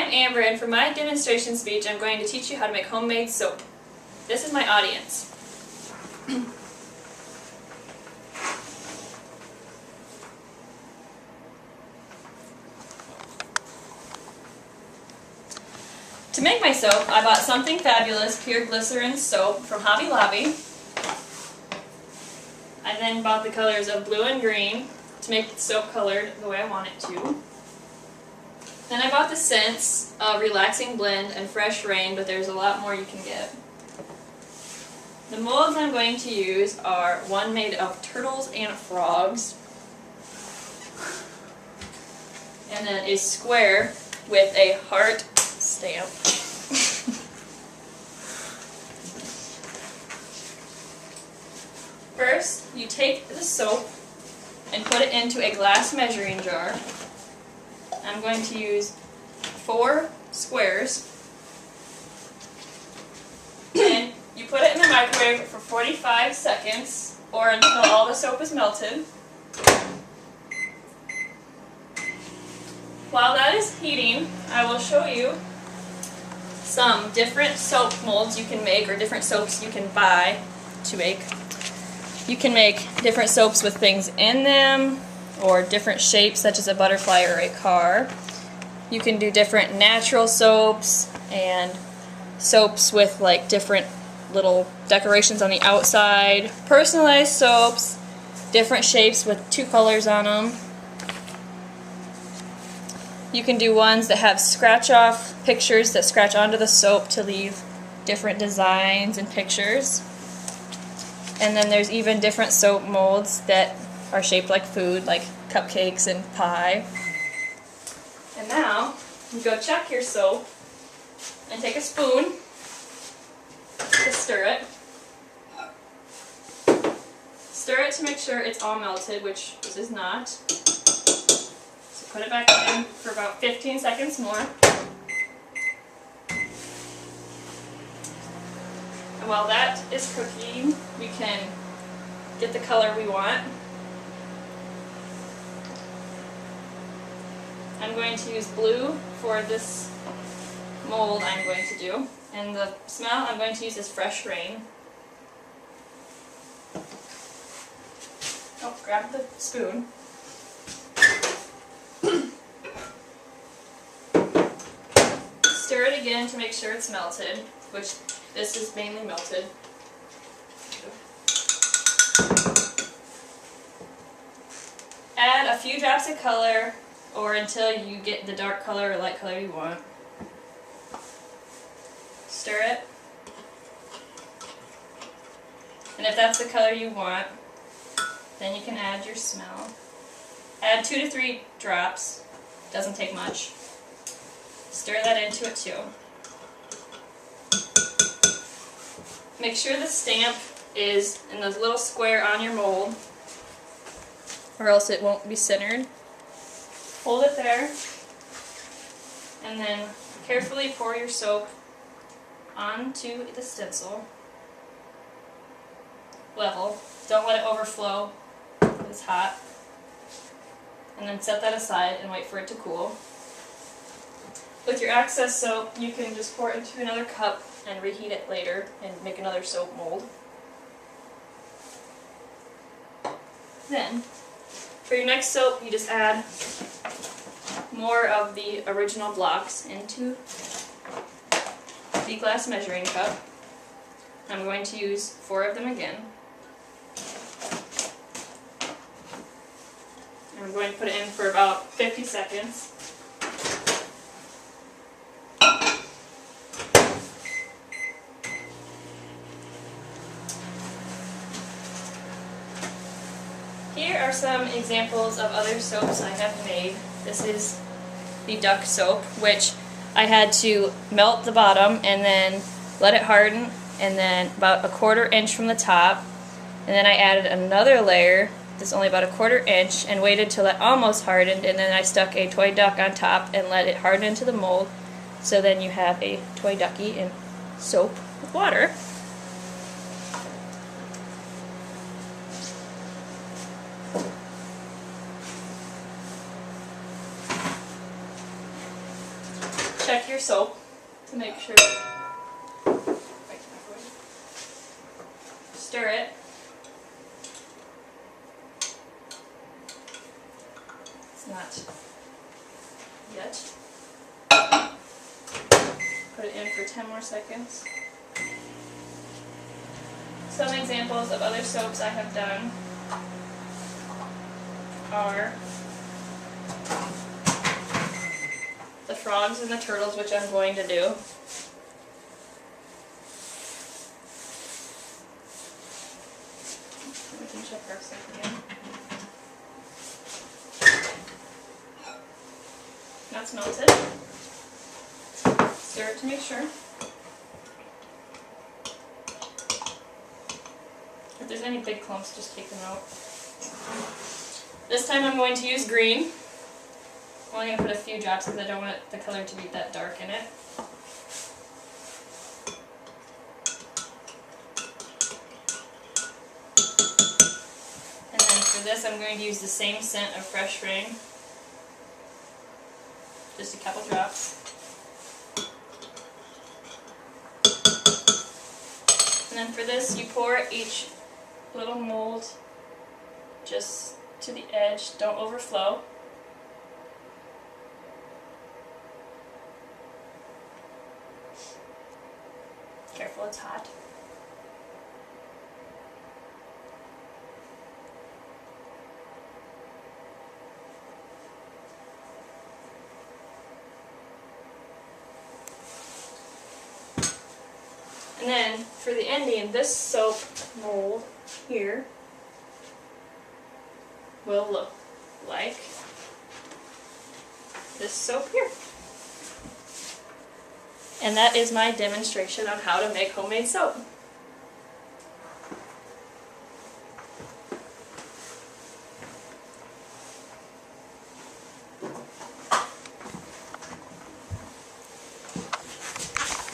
I'm Amber, and for my demonstration speech I'm going to teach you how to make homemade soap. This is my audience. To make my soap, I bought Something Fabulous Pure Glycerin Soap from Hobby Lobby. I then bought the colors of blue and green to make the soap colored the way I want it to. Then I bought the scents of Relaxing Blend and Fresh Rain, but there's a lot more you can get. The molds I'm going to use are one made of turtles and frogs, and then a square with a heart stamp. First, you take the soap and put it into a glass measuring jar. I'm going to use 4 squares, and you put it in the microwave for 45 seconds or until all the soap is melted. While that is heating, I will show you some different soap molds you can make, or different soaps you can buy to make. You can make different soaps with things in them, or different shapes such as a butterfly or a car. You can do different natural soaps and soaps with like different little decorations on the outside, personalized soaps, different shapes with 2 colors on them. You can do ones that have scratch off pictures that scratch onto the soap to leave different designs and pictures. And then there's even different soap molds that are shaped like food, like cupcakes and pie. And now, you go check your soap and take a spoon to stir it. Stir it to make sure it's all melted, which this is not. So put it back in for about 15 seconds more. And while that is cooking, we can get the color we want. I'm going to use blue for this mold I'm going to do. And the smell I'm going to use is Fresh Rain. Oh, grab the spoon. Stir it again to make sure it's melted, which this is mainly melted. Add a few drops of color, or until you get the dark color or light color you want. Stir it. And if that's the color you want, then you can add your smell. Add 2 to 3 drops. Doesn't take much. Stir that into it too. Make sure the stamp is in the little square on your mold, or else it won't be centered. Hold it there, and then carefully pour your soap onto the stencil. Level. Don't let it overflow. It's hot. And then set that aside and wait for it to cool. With your excess soap, you can just pour it into another cup and reheat it later and make another soap mold. Then, for your next soap, you just add more of the original blocks into the glass measuring cup. I'm going to use 4 of them again. I'm going to put it in for about 50 seconds. Here are some examples of other soaps I have made. This is the duck soap, which I had to melt the bottom and then let it harden, and then about a 1/4 inch from the top, and then I added another layer that's only about a 1/4 inch and waited till it almost hardened, and then I stuck a toy duck on top and let it harden into the mold. So then you have a toy ducky in soap with water. check your soap to make sure. Stir it. It's not yet. Put it in for 10 more seconds. Some examples of other soaps I have done are the frogs and the turtles, which I'm going to do. We can check our soap again. That's melted. Stir it to make sure. If there's any big clumps, just take them out. This time I'm going to use green. I'm only going to put a few drops because I don't want the color to be that dark in it. And then for this I'm going to use the same scent of Fresh Rain. Just a couple drops. And then for this you pour each little mold just to the edge, don't overflow. Careful, it's hot. And then for the ending, this soap mold here will look like this soap here. And that is my demonstration on how to make homemade soap.